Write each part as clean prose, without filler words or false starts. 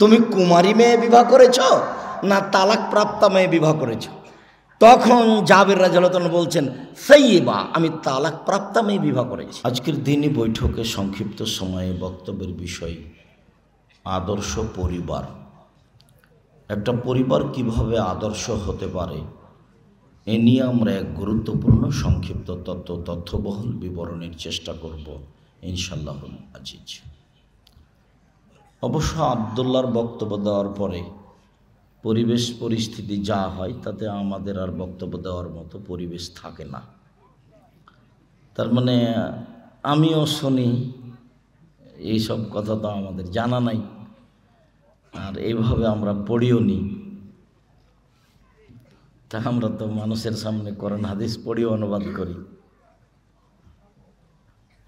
তুমি কুমারী মেয়ে বিবাহ করেছ না তালাক প্রাপ্তা মেয়ে বিবাহ করেছ? তখন জাবের রাদিয়াল্লাহু তাআলা বলছেন, সাইয়্যিবা, আমি তালাক প্রাপ্তা মেয়ে বিবাহ করেছি। আজকের দিনই বৈঠকে সংক্ষিপ্ত সময়ে বক্তব্যের বিষয় আদর্শ পরিবার। একটা পরিবার কিভাবে আদর্শ হতে পারে এ নিয়ে আমরা এক গুরুত্বপূর্ণ সংক্ষিপ্ত তথ্যবহুল বিবরণের চেষ্টা করব ইনশাআল্লাহুল আজিজ। অবশ্য আব্দুল্লাহর বক্তব্য দেওয়ার পরে পরিবেশ পরিস্থিতি যা হয় তাতে আমাদের আর বক্তব্য দেওয়ার মতো পরিবেশ থাকে না। তার মানে আমিও শুনি, এইসব কথা তো আমাদের জানা নাই, আর এইভাবে আমরা পড়িও নি। তা আমরা তো মানুষের সামনে কোরআন হাদিস পড়িও অনুবাদ করি।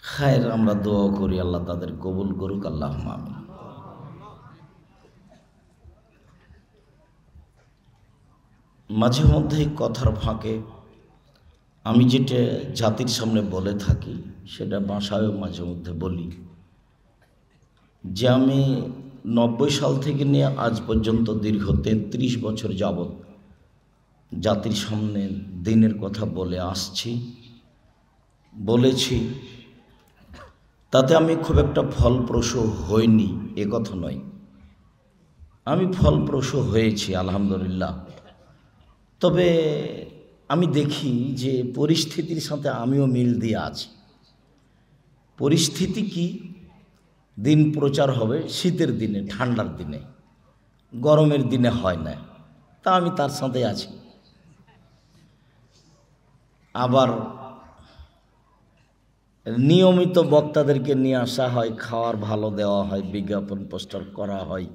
খায়ের আমরা দোয়া করি, আল্লাহ তাদের কবুল করুক, আল্লাহুম্মা আমিন। মাঝে মধ্যেই কথার ফাঁকে আমি যেটা জাতির সামনে বলে থাকি সেটা বাসায়ও মাঝে মধ্যে বলি যে আমি 90 সাল থেকে নিয়ে আজ পর্যন্ত দীর্ঘ 33 বছর যাবৎ জাতির সামনে দিনের কথা বলে আসছি, বলেছি। তাতে আমি খুব একটা ফলপ্রসূ হইনি এ কথা নয়, আমি ফলপ্রসূ হয়েছি আলহামদুলিল্লাহ। তবে আমি দেখি যে পরিস্থিতির সাথে আমিও মিল দিয়ে আছি। পরিস্থিতি কি, দিন প্রচার হবে শীতের দিনে, ঠান্ডার দিনে, গরমের দিনে হয় না, তা আমি তার সাথে আছি। আবার নিয়মিত বক্তাদেরকে নিয়ে আসা হয়, খাওয়ার ভালো দেওয়া হয়, বিজ্ঞাপন পোস্টার করা হয়,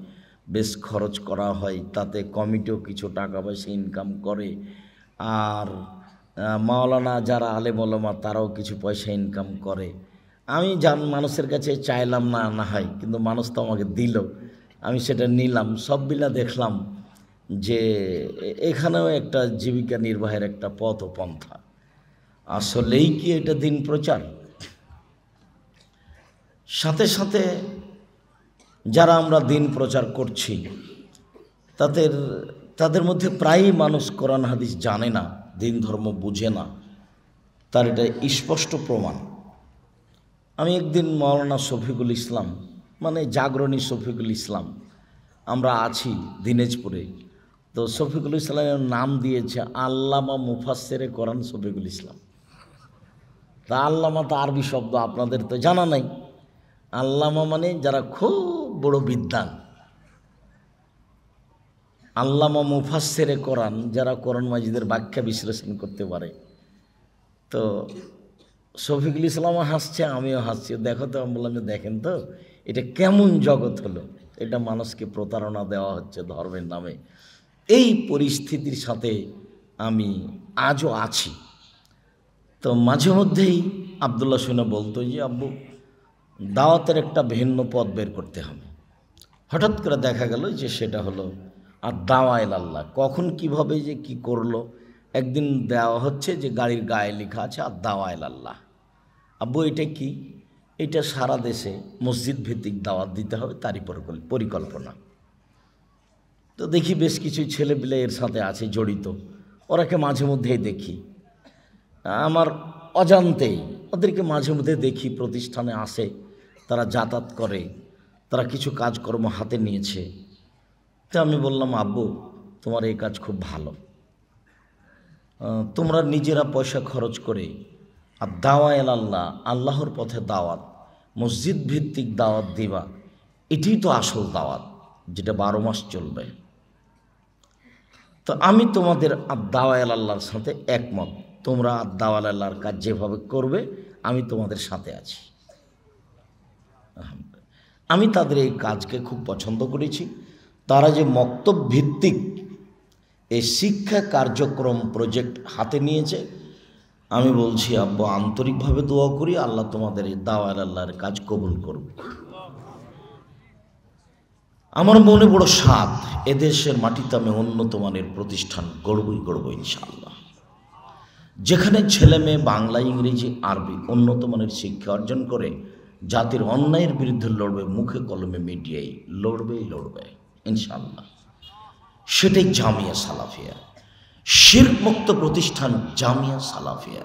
বেশ খরচ করা হয়, তাতে কমিটিও কিছু টাকা পয়সা ইনকাম করে, আর মাওলানা যারা আলেম ওলামা তারাও কিছু পয়সা ইনকাম করে। আমি মানুষের কাছে চাইলাম না, না হয়, কিন্তু মানুষ তো আমাকে দিল, আমি সেটা নিলাম। সব মিলা দেখলাম যে এখানেও একটা জীবিকা নির্বাহের একটা পথ ও পন্থা। আসলেই কি এটা দিন প্রচার? সাথে সাথে যারা আমরা দিন প্রচার করছি তাদের মধ্যে প্রায়ই মানুষ কোরআন হাদিস জানে না, দিন ধর্ম বুঝে না, তার এটা স্পষ্ট প্রমাণ। আমি একদিন মাওলানা শফিকুল ইসলাম, মানে জাগরণী শফিকুল ইসলাম, আমরা আছি দিনাজপুরে, তো শফিকুল ইসলামের নাম দিয়েছে আল্লামা মুফাসসিরে কোরআন শফিকুল ইসলাম। তা আল্লামা তো আরবি শব্দ, আপনাদের তো জানা নাই। আল্লামা মানে যারা খুব বড় বিদ্বান, আল্লামা মুফাসসিরে কোরআন যারা কোরআন মাজিদের ব্যাখ্যা বিশ্লেষণ করতে পারে। তো শফিকুল ইসলামও হাসছে, আমিও হাসছি। দেখো তো, আমি বললাম যে দেখেন তো এটা কেমন জগৎ হলো, এটা মানুষকে প্রতারণা দেওয়া হচ্ছে ধর্মের নামে। এই পরিস্থিতির সাথে আমি আজও আছি। তো মাঝে মধ্যেই আবদুল্লাহ শুনে বলতো যে আব্বু দাওয়াতের একটা ভিন্ন পথ বের করতে হবে। হঠাৎ করে দেখা গেল যে সেটা হলো আর দাওয়া ইলাল্লাহ। কখন কিভাবে যে কি করলো, একদিন দেওয়া হচ্ছে যে গাড়ির গায়ে লেখা আছে আর দাওয়া ইলাল্লাহ। আব্বু এটা কি? এটা সারা দেশে মসজিদ ভিত্তিক দাওয়াত দিতে হবে, তারই পরিকল্পনা। তো দেখি বেশ কিছু ছেলেপিলে এর সাথে আছে জড়িত, ওরাকে মাঝে মধ্যেই দেখি, আমার অজান্তেই ওদেরকে মাঝে মধ্যে দেখি, প্রতিষ্ঠানে আসে, তারা যাতায়াত করে, তারা কিছু কাজকর্ম হাতে নিয়েছে। তো আমি বললাম আব্বু তোমার এই কাজ খুব ভালো, তোমরা নিজেরা পয়সা খরচ করে আর দাওয়া ইলাল্লাহ, আল্লাহর পথে দাওয়াত, মসজিদ ভিত্তিক দাওয়াত দিবা, এটাই তো আসল দাওয়াত, যেটা 12 মাস চলবে। তো আমি তোমাদের দাওয়া ইলাল্লাহর সাথে একমত, তোমরা দাওয়া ইলাল্লাহর কাজ যেভাবে করবে আমি তোমাদের সাথে আছি। আমি তাদের এই কাজকে খুব পছন্দ করেছি। তারা যে মক্তব ভিত্তিক এই শিক্ষা কার্যক্রম প্রজেক্ট হাতে নিয়েছে, আমি বলছি আব্বু আন্তরিকভাবে দোয়া করি আল্লাহ তোমাদের এই দাওয়া ইলাল্লাহর কাজ কবুল করুক। আমার মনে বড় সাধ, এদেশের মাটিতে আমি উন্নত মানের প্রতিষ্ঠান গড়ব ইনশাআল্লাহ, যেখানে ছেলে মেয়ে বাংলা, ইংরেজি, আরবি উন্নত মানের শিক্ষা অর্জন করে জাতির অন্যায়ের বিরুদ্ধে লড়বে, মুখে কলমে মিডিয়ায় লড়বে। ইনশাআল্লাহ। সেটাই জামিয়া সালাফিয়া। শিরক মুক্ত প্রতিষ্ঠান জামিয়া সালাফিয়া,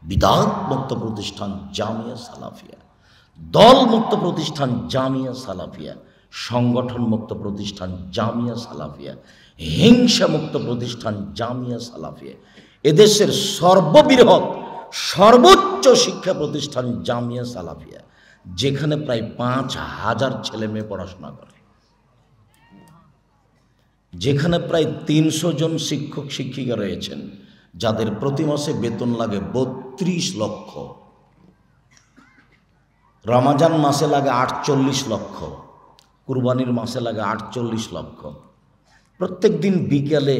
বিদআত মুক্ত প্রতিষ্ঠান জামিয়া সালাফিয়া, দল মুক্ত প্রতিষ্ঠান জামিয়া সালাফিয়া, সংগঠন মুক্ত প্রতিষ্ঠান জামিয়া সালাফিয়া, হিংসা মুক্ত প্রতিষ্ঠান জামিয়া সালাফিয়া। এদেশের সর্ববৃহৎ সর্বোচ্চ শিক্ষা প্রতিষ্ঠান জামিয়া সালাফিয়া, যেখানে প্রায় 5,000 ছেলে মেয়ে পড়াশোনা করে, যেখানে প্রায় 300 জন শিক্ষক শিক্ষিকা রয়েছেন, যাদের প্রতি মাসে বেতন লাগে 32 লক্ষ, রমাজান মাসে লাগে 48 লক্ষ, কুরবানির মাসে লাগে 48 লক্ষ। প্রত্যেক দিন বিকেলে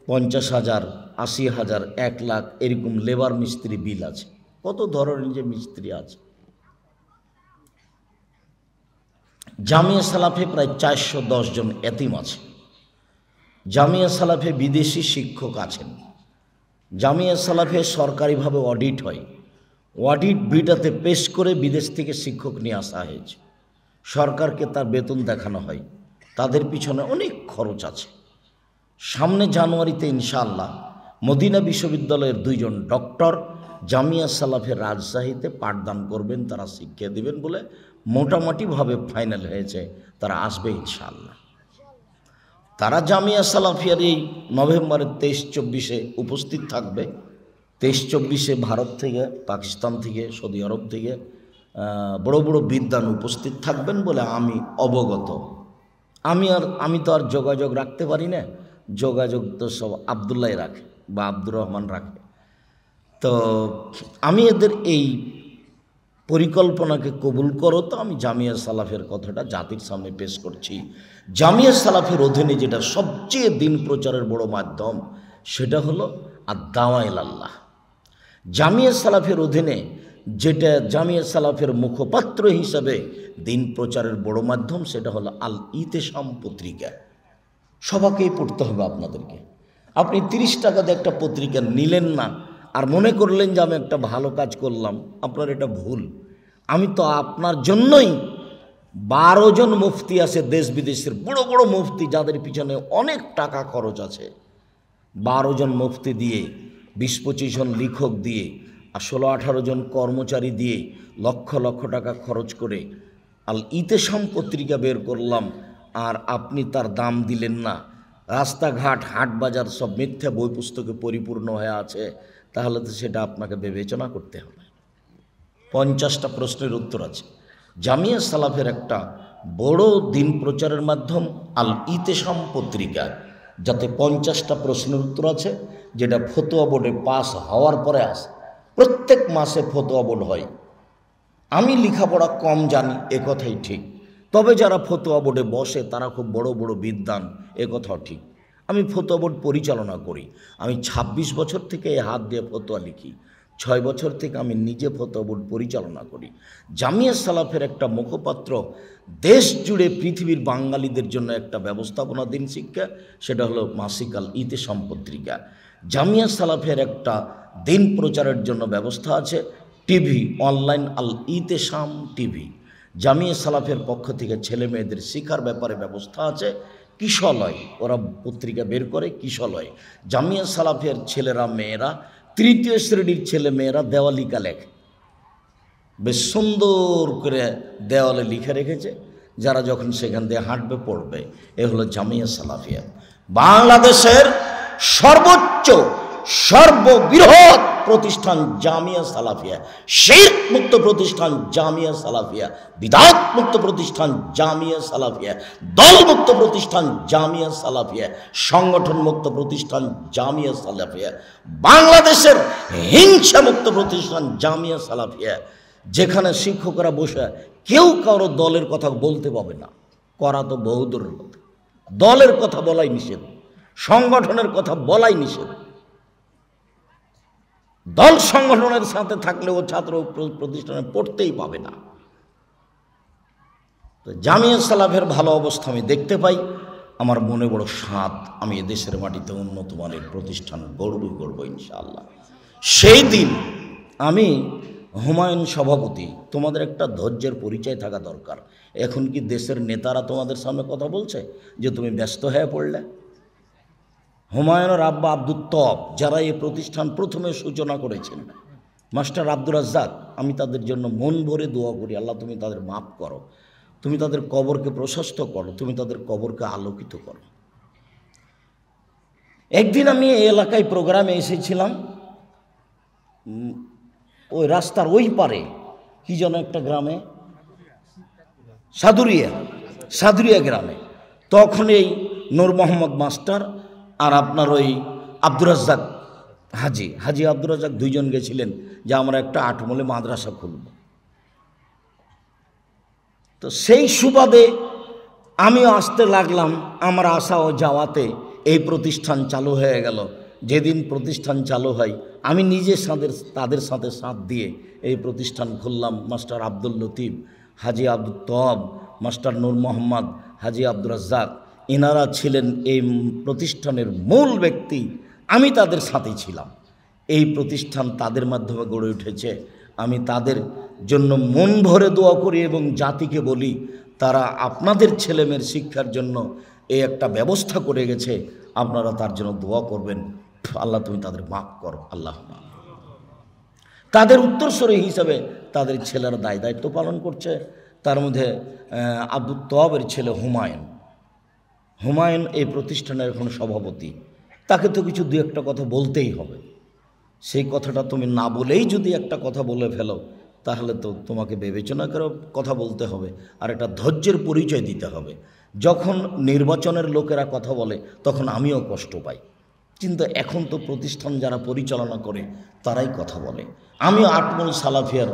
50,000, 80,000, 1 লাখ এরকম লেবার মিস্ত্রি বিল আছে। কত ধরনের যে মিস্ত্রি আছে। জামিয়া সালাফে প্রায় 410 জন এতিম আছে। জামিয়া সালাফে বিদেশি শিক্ষক আছেন। জামিয়া সালাফে সরকারিভাবে অডিট হয়। অডিট বিটাতে পেশ করে বিদেশ থেকে শিক্ষক নিয়ে আসা হয়েছে। সরকারকে তার বেতন দেখানো হয়। তাদের পিছনে অনেক খরচ আছে। সামনে জানুয়ারিতে ইনশাআল্লাহ মদিনা বিশ্ববিদ্যালয়ের 2 জন ডক্টর জামিয়া সালাফের রাজশাহীতে পাঠদান করবেন, তারা শিক্ষা দেবেন বলে মোটামুটিভাবে ফাইনাল হয়েছে। তারা আসবে ইনশাআল্লাহ। তারা জামিয়া সালাফিয়ার এই নভেম্বরের 23-24-এ উপস্থিত থাকবে। 23-24-এ ভারত থেকে, পাকিস্তান থেকে, সৌদি আরব থেকে বড় বড় বিদ্বান উপস্থিত থাকবেন বলে আমি অবগত। আমি তো আর যোগাযোগ রাখতে পারি না। যোগাযোগ তো সব আবদুল্লাহ রাখে বা আব্দুর রহমান রাখে। তো আমি এদের এই পরিকল্পনাকে কবুল করো, তো আমি জামিয়া সালাফের কথাটা জাতির সামনে পেশ করছি। জামিয়া সালাফের অধীনে যেটা সবচেয়ে দিন প্রচারের বড় মাধ্যম, সেটা হলো আদ-দাওয়া ইলাল্লাহ। জামিয়া সালাফের অধীনে যেটা জামিয়া সালাফের মুখপাত্র হিসাবে দিন প্রচারের বড় মাধ্যম, সেটা হলো আল ইতেশাম পত্রিকা। সবাকেই পড়তে হবে আপনাদেরকে। আপনি 30 টাকা দিয়ে একটা পত্রিকা নিলেন না আর মনে করলেন যে আমি একটা ভালো কাজ করলাম, আপনার এটা ভুল। আমি তো আপনার জন্যই 12 জন মুফতি আছে, দেশ বিদেশের বড় বড় মুফতি, যাদের পিছনে অনেক টাকা খরচ আছে। 12 জন মুফতি দিয়ে, 20-25 জন লেখক দিয়ে, আর 16-18 জন কর্মচারী দিয়ে লক্ষ লক্ষ টাকা খরচ করে আল ইতেশাম পত্রিকা বের করলাম, আর আপনি তার দাম দিলেন না। রাস্তাঘাট, হাট বাজার সব মিথ্যা বই পুস্তকে পরিপূর্ণ হয়ে আছে। তাহলে তো সেটা আপনাকে বিবেচনা করতে হবে। 50টা প্রশ্নের উত্তর আছে। জামিয়া সালাফের একটা বড় দিন প্রচারের মাধ্যম আল ইতেশাম পত্রিকা, যাতে 50টা প্রশ্নের উত্তর আছে, যেটা ফতোয়া বোর্ডে পাস হওয়ার পরে আসে। প্রত্যেক মাসে ফতোয়া বোর্ড হয়। আমি লেখাপড়া কম জানি, কথাই ঠিক। তবে যারা ফতোয়া বোর্ডে বসে তারা খুব বড় বড় বিদ্বান, কথাও ঠিক। আমি ফতোয়া বোর্ড পরিচালনা করি। আমি 26 বছর থেকে এই হাত দিয়ে ফতোয়া লিখি। 6 বছর থেকে আমি নিজে ফতোয়া বোর্ড পরিচালনা করি। জামিয়া সালাফের একটা মুখপাত্র দেশ জুড়ে পৃথিবীর বাঙালিদের জন্য একটা ব্যবস্থাপনা দিন শিক্ষা, সেটা হলো মাসিক আল ইতেশাম পত্রিকা। জামিয়া সালাফের একটা দিন প্রচারের জন্য ব্যবস্থা আছে, টিভি, অনলাইন আল ইতেশাম টিভি। জামিয়া সালাফের পক্ষ থেকে ছেলে মেয়েদের শিক্ষার ব্যাপারে ব্যবস্থা আছে। কিশলয়, ওরা পত্রিকা বের করে কিশলয়। জামিয়া সালাফের ছেলেরা মেয়েরা, 3য় শ্রেণীর ছেলে মেয়েরা দেওয়ালিকা লেখে, বেশ সুন্দর করে দেওয়ালে লিখে রেখেছে। যারা যখন সেখান দিয়ে হাঁটবে পড়বে। এ হলো জামিয়া সালাফিয়া, বাংলাদেশের সর্বোচ্চ সর্ববৃহৎ প্রতিষ্ঠান জামিয়া সালাফিয়া, শিরক মুক্ত প্রতিষ্ঠান জামিয়া সালাফিয়া, বিদআত মুক্ত প্রতিষ্ঠান জামিয়া সালাফিয়া, দল মুক্ত প্রতিষ্ঠান জামিয়া সালাফিয়া, সংগঠন মুক্ত প্রতিষ্ঠান জামিয়া সালাফিয়া, বাংলাদেশের হিংসা মুক্ত প্রতিষ্ঠান জামিয়া সালাফিয়া, যেখানে শিক্ষকরা বসে কেউ কারো দলের কথা বলতে পাবে না। করা তো বহুদূরের কথা, দলের কথা বলাই নিষেধ, সংগঠনের কথা বলাই নিষেধ। দল সংগঠনের সাথে থাকলেও ছাত্র প্রতিষ্ঠানে পড়তেই পাবে না। তো জামিয়া সালাফের ভালো অবস্থা আমি দেখতে পাই। আমার মনে বড় সাধ, আমি এদেশের মাটিতে উন্নত মানের প্রতিষ্ঠান গড়বই ইনশাআল্লাহ। সেই দিন আমি হুমায়ুন সভাপতি, তোমাদের একটা ধৈর্যের পরিচয় থাকা দরকার। এখন কি দেশের নেতারা তোমাদের সামনে কথা বলছে যে তুমি ব্যস্ত হয়ে পড়লে? হুমায়ুনের আব্বা আব্দুল তব, যারা এই প্রতিষ্ঠান প্রথমে সূচনা করেছেন, মাস্টার আব্দুর রাজ্জাক, আমি তাদের জন্য মন ভরে দোয়া করি, আল্লাহ তুমি তাদের মাফ করো, তুমি তাদের কবরকে প্রশস্ত করো, তুমি তাদের কবরকে আলোকিত করো। একদিন আমি এই এলাকায় প্রোগ্রামে এসেছিলাম, ওই রাস্তার ওই পারে কি যেন একটা গ্রামে, সাদুরিয়া গ্রামে। তখন এই নূর মোহাম্মদ মাস্টার আর আপনার ওই আব্দুর রাজ্জাক হাজি আব্দুর রাজ্জাক দুইজন গেছিলেন যে আমরা একটা আটমূলে মাদ্রাসা খুলব। তো সেই সুবাদে আমিও আসতে লাগলাম। আমার আসা ও যাওয়াতে এই প্রতিষ্ঠান চালু হয়ে গেল। যেদিন প্রতিষ্ঠান চালু হয় আমি নিজে তাদের সাথে সাথ দিয়ে এই প্রতিষ্ঠান খুললাম। মাস্টার আব্দুল লতিফ, হাজি আব্দুল তব, মাস্টার নূর মোহাম্মদ, হাজি আব্দুর রাজ্জাক, এনারা ছিলেন এই প্রতিষ্ঠানের মূল ব্যক্তি। আমি তাদের সাথে ছিলাম। এই প্রতিষ্ঠান তাদের মাধ্যমে গড়ে উঠেছে। আমি তাদের জন্য মন ভরে দোয়া করি এবং জাতিকে বলি তারা আপনাদের ছেলেমেয়ের শিক্ষার জন্য এই একটা ব্যবস্থা করে গেছে, আপনারা তার জন্য দোয়া করবেন। আল্লাহ তুমি তাদের মাফ করো, আল্লাহ। তাদের উত্তরসূরি হিসাবে তাদের ছেলেরা দায়িত্ব পালন করছে। তার মধ্যে আব্দুল তওয়াবের ছেলে হুমায়ুন এই প্রতিষ্ঠানের এখন সভাপতি। তাকে তো কিছু দু একটা কথা বলতেই হবে। সেই কথাটা তুমি না বলেই যদি একটা কথা বলে ফেলো, তাহলে তো তোমাকে বিবেচনা করে কথা বলতে হবে, আর একটা ধৈর্যের পরিচয় দিতে হবে। যখন নির্বাচনের লোকেরা কথা বলে তখন আমিও কষ্ট পাই, কিন্তু এখন তো প্রতিষ্ঠান যারা পরিচালনা করে তারাই কথা বলে। আমিও আটমুল সালাফিয়ার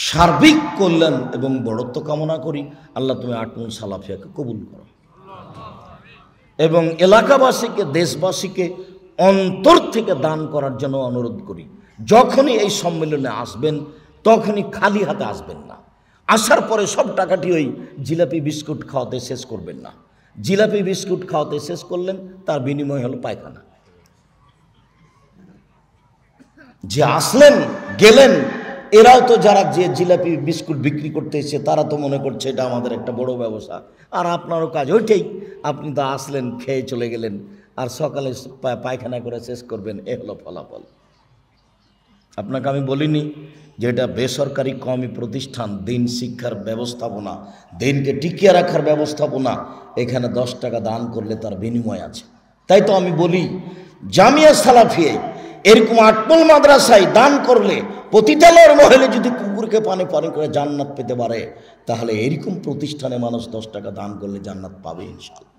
সার্বিক কল্যাণ এবং বড়ত্ব কামনা করি। আল্লাহ তুমি আটমুল সালাফিয়াকে কবুল করো এবং এলাকাবাসীকে, দেশবাসীকে অন্তর থেকে দান করার জন্য অনুরোধ করি। যখনই এই সম্মেলনে আসবেন তখনই খালি হাতে আসবেন না। আসার পরে সব টাকাটি ওই জিলাপি বিস্কুট খাওয়াতে শেষ করবেন না। জিলাপি বিস্কুট খাওয়াতে শেষ করলেন, তার বিনিময় হলো পায়খানা। যে আসলেন গেলেন, এরাও তো যারা যে জিলাপি বিস্কুট বিক্রি করতে এসেছে তারা তো মনে করছে এটা আমাদের একটা বড় ব্যবসা। আর আপনারও কাজ ওইটাই, আপনি তো আসলেন, খেয়ে চলে গেলেন, আর সকালে পায়খানা করে শেষ করবেন। এ হলো ফলাফল। আপনাকে আমি বলিনি যে এটা বেসরকারি কওমি প্রতিষ্ঠান, দিন শিক্ষার ব্যবস্থাপনা, দিনকে টিকিয়ে রাখার ব্যবস্থাপনা। এখানে 10 টাকা দান করলে তার বিনিময় আছে। তাই তো আমি বলি জামিয়া সালাফিয়ে এরকম আটমুল মাদ্রাসায় দান করলে, পতিতালয়ের মহলে যদি কুকুরকে পানি করে জান্নাত পেতে পারে, তাহলে এরকম প্রতিষ্ঠানে মানুষ 10 টাকা দান করলে জান্নাত পাবে ইনশাআল্লাহ।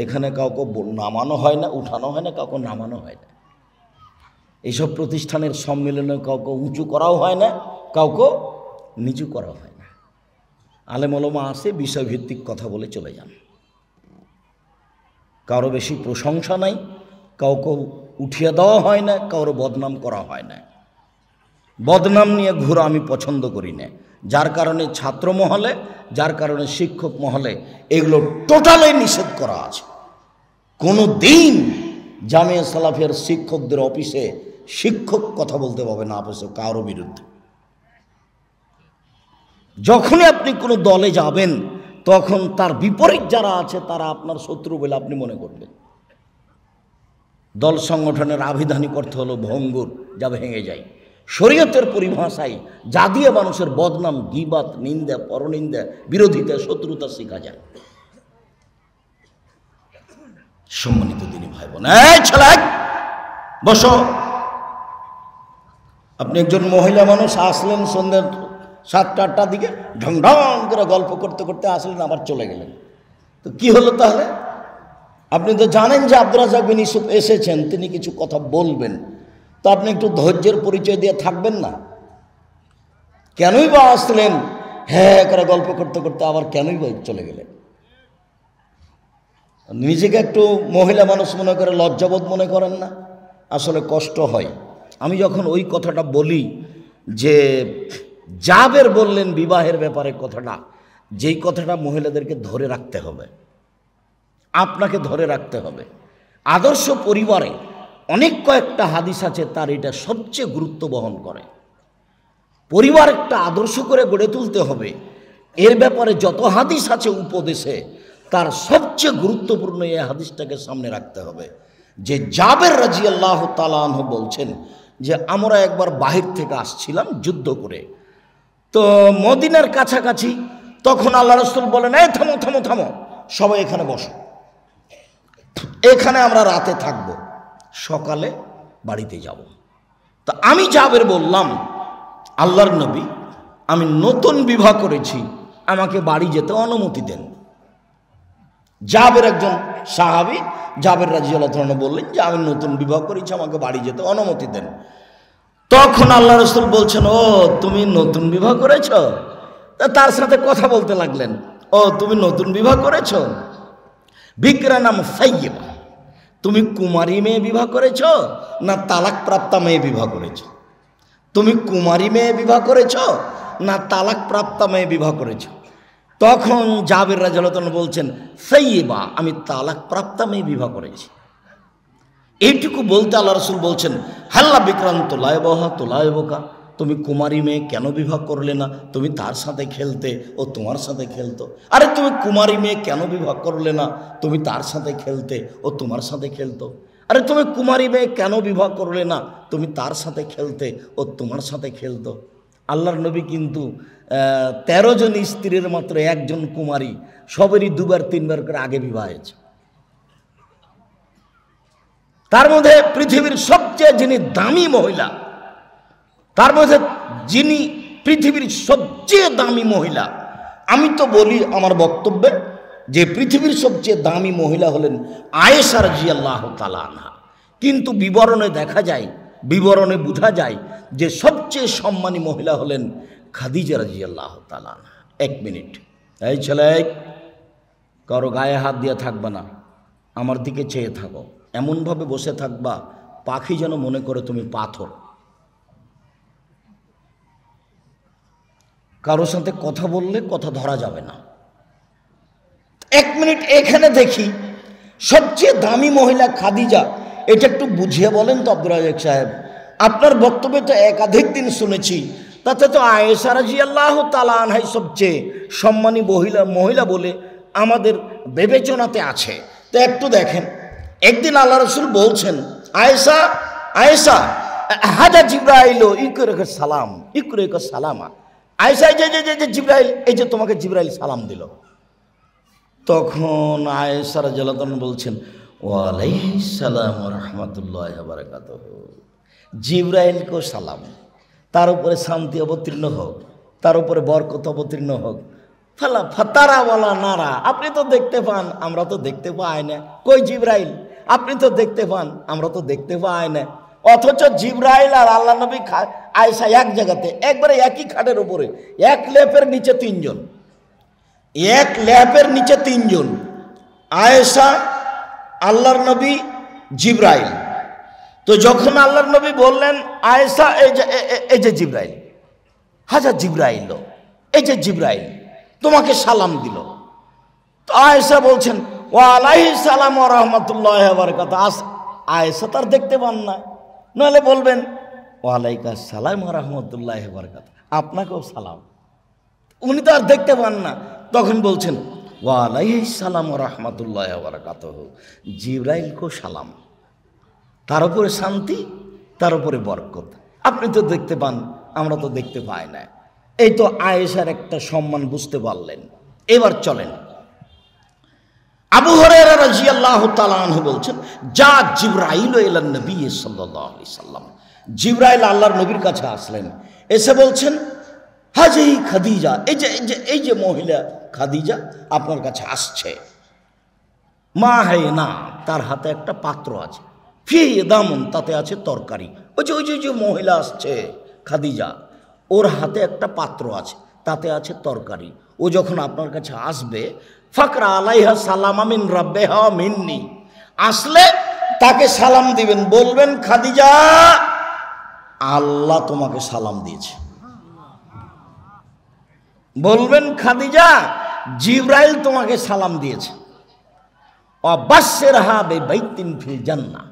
এখানে কাউকে নামানো হয় না, উঠানো হয় না, কাউকে নামানো হয় না। এইসব প্রতিষ্ঠানের সম্মেলনে কাউকে উঁচু করাও হয় না, কাউকে নিচু করাও হয় না। আলেম ওলামা আসে, বিষয়ভিত্তিক কথা বলে চলে যান। কারো বেশি প্রশংসা নাই, কাউকে উঠিয়ে দেওয়া হয় না, কারো বদনাম করা হয় না। বদনাম নিয়ে ঘোরা আমি পছন্দ করি না। যার কারণে ছাত্র মহলে, যার কারণে শিক্ষক মহলে এগুলো টোটালি নিষেধ করা আছে। কোনো দিন জামিয়া সালাফিয়ার শিক্ষকদের অফিসে শিক্ষক কথা বলতে পারবে না অবশ্য কারো বিরুদ্ধে। যখনই আপনি কোনো দলে যাবেন তখন তার বিপরীত যারা আছে তারা আপনার শত্রু বলে আপনি মনে করবেন। দল সংগঠনের আবিধানিক অর্থ হলো ভঙ্গুর, যা ভেঙে যায়। শরীয়তের পরিভাষায় যা দিয়ে মানুষের বদনাম, গীবাত, নিন্দা, পরনিন্দা, বিরোধিতা, শত্রুতা শেখা যায়। সম্মানিত দিনী ভাই বোন, এই ছেলে বসো। আপনি একজন মহিলা মানুষ, আসলেন সন্ধ্যা 7টা-8টার দিকে, ঢং ঢং করে গল্প করতে করতে আসলেন, আবার চলে গেলেন। তো কি হলো তাহলে? আপনি তো জানেন যে আব্দুর রাজ্জাক বিন ইউসুফ এসেছেন, তিনি কিছু কথা বলবেন, তো আপনি একটু ধৈর্যের পরিচয় দিয়ে থাকবেন না? কেনই বা আসলেন হ্যাঁ করে গল্প করতে করতে, আবার কেনই বা চলে গেলেন? নিজেকে একটু মহিলা মানুষ মনে করে লজ্জাবোধ মনে করেন না? আসলে কষ্ট হয়। আমি যখন ওই কথাটা বলি যে জাবের বললেন বিবাহের ব্যাপারে কথাটা, যেই কথাটা মহিলাদেরকে ধরে রাখতে হবে, আপনাকে ধরে রাখতে হবে। আদর্শ পরিবারে অনেক কয়েকটা হাদিস আছে, তার এটা সবচেয়ে গুরুত্ব বহন করে। পরিবার একটা আদর্শ করে গড়ে তুলতে হবে। এর ব্যাপারে যত হাদিস আছে উপদেশে, তার সবচেয়ে গুরুত্বপূর্ণ এই হাদিসটাকে সামনে রাখতে হবে যে জাবের রাদিয়াল্লাহু তাআলা আনহু বলছেন যে আমরা একবার বাহির থেকে আসছিলাম যুদ্ধ করে, তো মদিনার কাছাকাছি, তখন আল্লাহ রাসূল বলেন, এই থামো থামো থামো, সবাই এখানে বসো, এখানে আমরা রাতে থাকবো, সকালে বাড়িতে যাব। তা আমি জাবের বললাম, আল্লাহর নবী, আমি নতুন বিবাহ করেছি, আমাকে বাড়ি যেতে অনুমতি দেন। জাবের একজন সাহাবী, জাবের রাদিয়াল্লাহু আনহু বললেন যে আমি নতুন বিবাহ করেছি, আমাকে বাড়ি যেতে অনুমতি দেন। তখন আল্লাহ রাসূল বলছেন, ও তুমি নতুন বিবাহ করেছ? তার সাথে কথা বলতে লাগলেন, ও তুমি নতুন বিবাহ করেছ, বিকরা নাম সাইয়্যিবা, তুমি কুমারী মেয়ে বিবাহ করেছ না তালাক প্রাপ্তা মেয়ে বিবাহ করেছ? তুমি কুমারী মেয়ে বিবাহ করেছ না তালাক প্রাপ্তা মেয়ে বিবাহ করেছ? তখন জাবের রাদিয়াল্লাহু আনহু বলছেন, সাইয়্যিবা, আমি তালাক প্রাপ্তা মেয়ে বিবাহ করেছি। এইটুকু বলতে আল্লাহ রাসূল বলছেন, হাল্লা বিক্রান্ত তোলায়বকা, তুমি কুমারী মেয়ে কেন বিবাহ করলে না? তুমি তার সাথে খেলতে, ও তোমার সাথে খেলতো। আরে তুমি কুমারী মেয়ে কেন বিবাহ করলে না? তুমি তার সাথে খেলতে, ও তোমার সাথে খেলতো। আরে তুমি কুমারী মেয়ে কেন বিবাহ করলে না? তুমি তার সাথে খেলতে, ও তোমার সাথে খেলতো। আল্লাহর নবী কিন্তু 13 জন স্ত্রীর মাত্র একজন কুমারী, সবেরই 2-3 করে আগে বিবাহ হয়েছে। তার মধ্যে পৃথিবীর সবচেয়ে যিনি দামি মহিলা, তার মধ্যে যিনি পৃথিবীর সবচেয়ে দামি মহিলা, আমি তো বলি আমার বক্তব্যে যে পৃথিবীর সবচেয়ে দামি মহিলা হলেন আয়েশা রাদিয়াল্লাহু তাআলা আনহা। কিন্তু বিবরণে দেখা যায়, বিবরণে বোঝা যায় যে সবচেয়ে সম্মানী মহিলা হলেন খাদিজা রাদিয়াল্লাহু তাআলা আনহা। 1 মিনিট, এই ছেলে, কারো গায়ে হাত দিয়ে থাকবে না, আমার দিকে চেয়ে থাকো, এমনভাবে বসে থাকবা পাখি যেন মনে করে তুমি পাথর। কারোর সাথে কথা বললে কথা ধরা যাবে না। 1 মিনিট, এখানে দেখি সবচেয়ে দামি মহিলা খাদিজা, এটা একটু বুঝিয়ে বলেন তো আব্দুর রাজ্জাক সাহেব। আপনার বক্তব্যে তো একাধিক দিন শুনেছি, তাতে তো আয়েশা রাদিয়াল্লাহু তাআলা আনহা সবচেয়ে সম্মানী মহিলা বলে আমাদের বিবেচনাতে আছে। তো একটু দেখেন, একদিন আল্লাহ রাসূল বলছেন, আয়েশা আয়েশা হাজা জিবরাইল ইকরাকা সালাম ইকরাকা সালামা, আয়েশা যে জিবরাইল, এই যে তোমাকে জিবরাইল সালাম দিল। তখন আয়েশা রাদিয়াল্লাহু আনহা বলছেন, ওয়া আলাইহিস সালাম ওয়া রাহমাতুল্লাহি ওয়া বারাকাতুহু, জিবরাইলকে সালাম, তার উপরে শান্তি অবতীর্ণ হোক, তার উপরে বরকত অবতীর্ণ হোক। ফালা ফাতারা ওয়ালা নারা, আপনি তো দেখতে পান, আমরা তো দেখতে পাই না। কই জিবরাইল? আপনি তো দেখতে পান, আমরা তো দেখতে পাই না। অথচ জিবরাইল আর আল্লাহ নবী আয়েশা এক জায়গাতে, একবারে একই খাটের উপরে, এক লেপের নিচে 3 জন, এক লেপের নিচে 3 জন, আয়েশা, আল্লাহর নবী, জিবরাইল। তো যখন আল্লাহর নবী বললেন, আয়েশা এই যে জিবরাইল, হাজা জিবরাইল, এই যে জিবরাইল তোমাকে সালাম দিল। তো আয়েশা বলছেন, ওয়া আলাইহিস সালাম ওয়া রাহমাতুল্লাহি ওয়া বারাকাতুহু। আয়েশা তার দেখতে পান না, নাহলে বলবেন ওয়া আলাইকাস সালাম ওয়া রাহমাতুল্লাহি ওয়া বারাকাতুহু, আপনাকেও সালাম। উনি তো আর দেখতে পান না, তখন বলছেন ওয়া আলাইহিস সালাম ওয়া রাহমাতুল্লাহি ওয়া বারাকাতুহু, জিবরাইলকেও সালাম, তার উপরে শান্তি, তার উপরে বরকত। আপনি তো দেখতে পান, আমরা তো দেখতে পাই না। এই তো আয়েশার একটা সম্মান বুঝতে পারলেন। এবার চলেন, আবু হুরায়রা রাদিয়াল্লাহু তাআলা আনহু বলছেন, যা জিবরাইল ইলান নবী সাল্লাল্লাহু আলাইহি সাল্লাম, জিবরাইল আল্লাহর নবীর কাছে আসলেন, এসে বলছেন, হাজি খাদিজা, এই যে মহিলা খাদিজা আপনার কাছে আসছে। মা হে না, তার হাতে একটা পাত্র আছে, ফি দামুন, তাতে আছে তরকারি। ওই যে মহিলা আসছে খাদিজা, ওর হাতে একটা পাত্র আছে, তাতে আছে তরকারি। ও যখন আপনার কাছে আসবে, ফাকরা আলাইহা সালাম মিন রাব্বিহা মিন্নি, আসলে তাকে সালাম দিবেন, বলবেন, খাদিজা আল্লাহ তোমাকে সালাম দিয়েছে। বলবেন, খাদিজা জিবরাইল তোমাকে সালাম দিয়েছে। অবাশ্যিরহা বিবাইতিন ফিল জান্নাহ,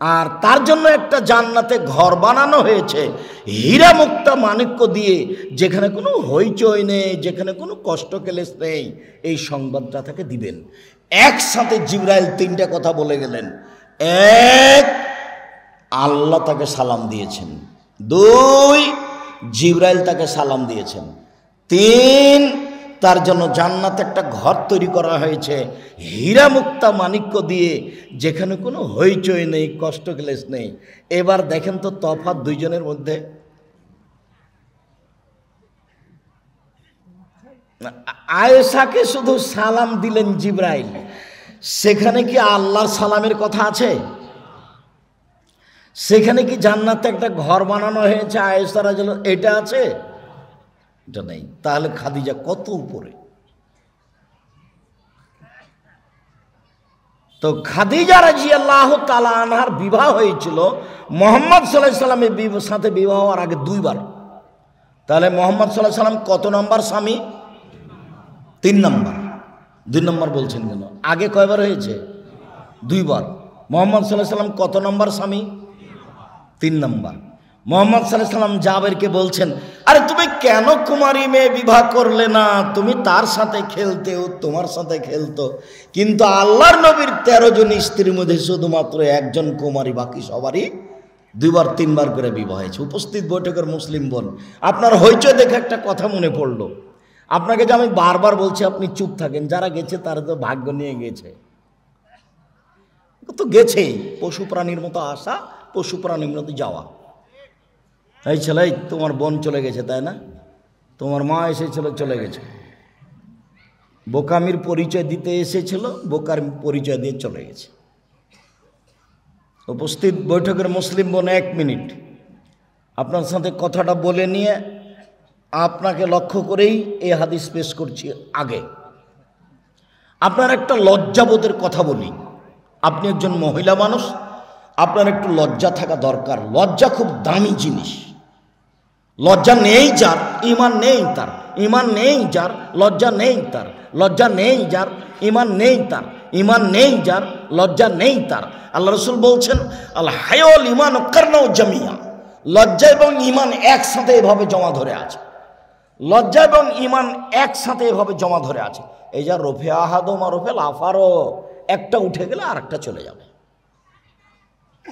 আর তার জন্য একটা জান্নাতে ঘর বানানো হয়েছে হীরা মুক্তা মাণিক্য দিয়ে, যেখানে কোনো হইচই নেই, যেখানে কোনো কষ্ট ক্লেশ নেই। এই সংবাদটা তাকে দিবেন। একসাথে জিবরাইল তিনটা কথা বলে গেলেন। এক, আল্লাহ তাকে সালাম দিয়েছেন। দুই, জিবরাইল তাকে সালাম দিয়েছেন। তিন, তার জন্য জান্নাতে একটা ঘর তৈরি করা হয়েছে হীরা মুক্তা মাণিক্য দিয়ে, যেখানে কোনো হইচই নেই, কষ্ট ক্লেশ নেই। এবার দেখেন তো তফাৎ দুইজনের মধ্যে। আয়েশাকে শুধু সালাম দিলেন জিবরাইল, সেখানে কি আল্লাহর সালামের কথা আছে? সেখানে কি জান্নাতে একটা ঘর বানানো হয়েছে আয়েশা রাদিয়াল্লাহু, এটা আছে? এটা নেই। তাহলে খাদিজা কত উপরে। তো খাদিজা রাদিয়াল্লাহু তাআলা আনহার বিবাহ হয়েছিল মুহাম্মদ সাল্লাল্লাহু আলাইহি সাল্লামের সাথে বিবাহ হওয়ার আগে দুইবার। তাহলে মুহাম্মদ সাল্লাল্লাহু আলাইহি সাল্লাম কত নম্বর স্বামী? 3 নম্বর। 2 নম্বর বলছেন কেন? আগে কয়বার হয়েছে? দুইবার। মুহাম্মদ সাল্লাল্লাহু আলাইহি সাল্লাম কত নম্বর স্বামী? 3 নম্বর। মুহাম্মদ সাল্লাল্লাহু আলাইহি সাল্লাম জাবেরকে বলছেন, আরে তুমি কেন কুমারী মেয়ে বিবাহ করলে না? তুমি তার সাথে খেলতেও, তোমার সাথে খেলতো। কিন্তু আল্লাহর নবীর 13 জন স্ত্রীর মধ্যে শুধুমাত্র একজন কুমারী, বাকি সবারই 2বার 3বার করে বিবাহ হয়েছে। উপস্থিত বৈঠকের মুসলিম বোন, আপনার হইচই দেখে একটা কথা মনে পড়লো। আপনাকে যে আমি বারবার বলছি আপনি চুপ থাকেন, যারা গেছে তারা তো ভাগ্য নিয়ে গেছে, তো গেছেই। পশু প্রাণীর মতো আসা, পশু প্রাণীর মতো যাওয়া। এই ছেলে, তোমার বোন চলে গেছে তাই না? তোমার মা এসেছিল, চলে গেছে। বোকামির পরিচয় দিতে এসেছিল, বোকার পরিচয় দিয়ে চলে গেছে। উপস্থিত বৈঠকের মুসলিম বোন, 1 মিনিট আপনার সাথে কথাটা বলে নিয়ে আপনাকে লক্ষ্য করেই এই হাদিস পেশ করছি। আগে আপনার একটা লজ্জাবোধের কথা বলি। আপনি একজন মহিলা মানুষ, আপনার একটু লজ্জা থাকা দরকার। লজ্জা খুব দামি জিনিস। লজ্জা নেই যার, ঈমান নেই তার। ঈমান নেই যার, লজ্জা নেই তার। লজ্জা নেই যার, ঈমান নেই তার। ঈমান নেই যার, লজ্জা নেই তার। আল্লাহ রাসূল বলছেন, আল হায়া ওয়াল ঈমান কারনাউ জামিয়া। লজ্জা এবং ঈমান একসাথে এভাবে জমা ধরে আছে। লজ্জা এবং ঈমান একসাথে এভাবে জমা ধরে আছে। এই যা রফে আহাদম আর রফে লাফারও, একটা উঠে গেলে আরেকটা চলে যাবে।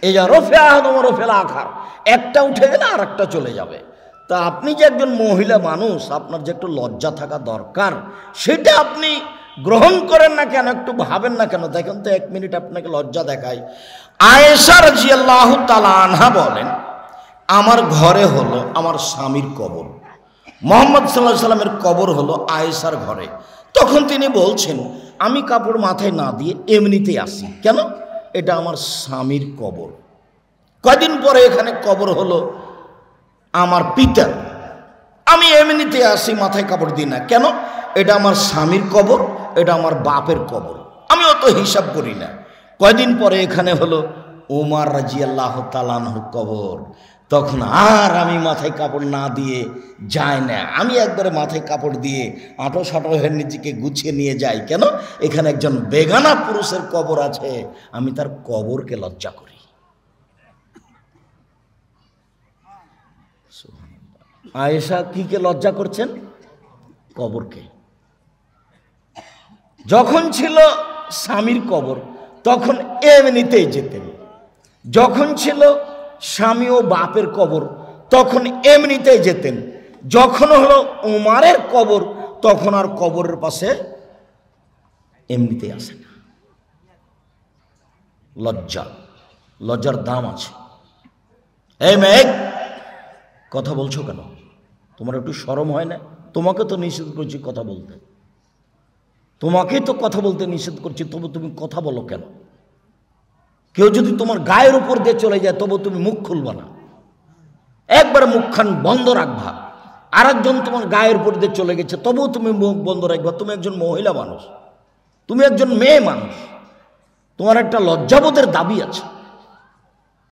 এই যা রফে আহাদম আর রফে লাখার, একটা উঠে গেলে আরেকটা চলে যাবে। তা আপনি যে একজন মহিলা মানুষ, আপনার যে একটু লজ্জা থাকা দরকার, সেটা আপনি গ্রহণ করেন না কেন? একটু ভাবেন না কেন? দেখেন তো, 1 মিনিট আপনাকে লজ্জা দেখাই। আয়েশা রাদিয়াল্লাহু তাআলা আনহা বলেন, আমার ঘরে হলো আমার স্বামীর কবর। মুহাম্মদ সাল্লাল্লাহু আলাইহি সাল্লামের কবর হলো আয়েশার ঘরে। তখন তিনি বলছেন, আমি কাপড় মাথায় না দিয়ে এমনিতেই আসি। কেন? এটা আমার স্বামীর কবর। কয়দিন পরে এখানে কবর হলো আমার পিতার। আমি এমনিতে আসি, মাথায় কাপড় দিই না। কেন? এটা আমার স্বামীর কবর, এটা আমার বাপের কবর। আমি অত হিসাব করি না। কয়দিন পরে এখানে হলো ওমর রাদিয়াল্লাহু তাআলা আনহুর কবর। তখন আর আমি মাথায় কাপড় না দিয়ে যাই না। আমি একবারে মাথায় কাপড় দিয়ে আঁটো সাঁটো হয়ে নিজেকে গুছিয়ে নিয়ে যাই। কেন? এখানে একজন বেগানা পুরুষের কবর আছে, আমি তার কবরকে লজ্জা করি। আয়েশা কিকে লজ্জা করছেন? কবরকে। যখন ছিল স্বামীর কবর তখন এমনিতেই যেতেন। যখন ছিল স্বামী ও বাপের কবর তখন এমনিতেই যেতেন। যখন হলো উমারের কবর তখন আর কবরের পাশে এমনিতেই আসে না। লজ্জা, লজ্জার দাম আছে। এই মেয়ে, কথা বলছো কেন? তোমার একটু শরম হয় না? তোমাকে তো নিষেধ করছি কথা বলতে, তোমাকেই তো কথা বলতে নিষেধ করছি, তবু তুমি কথা বলো কেন? কেউ যদি তোমার গায়ের উপর দিয়ে চলে যায় তবু তুমি মুখ খুলবা না, একবারে মুখখান বন্ধ রাখবা। আর একজন তোমার গায়ের উপর দিয়ে চলে গেছে তবুও তুমি মুখ বন্ধ রাখবা। তুমি একজন মহিলা মানুষ, তুমি একজন মেয়ে মানুষ, তোমার একটা লজ্জাবোধের দাবি আছে।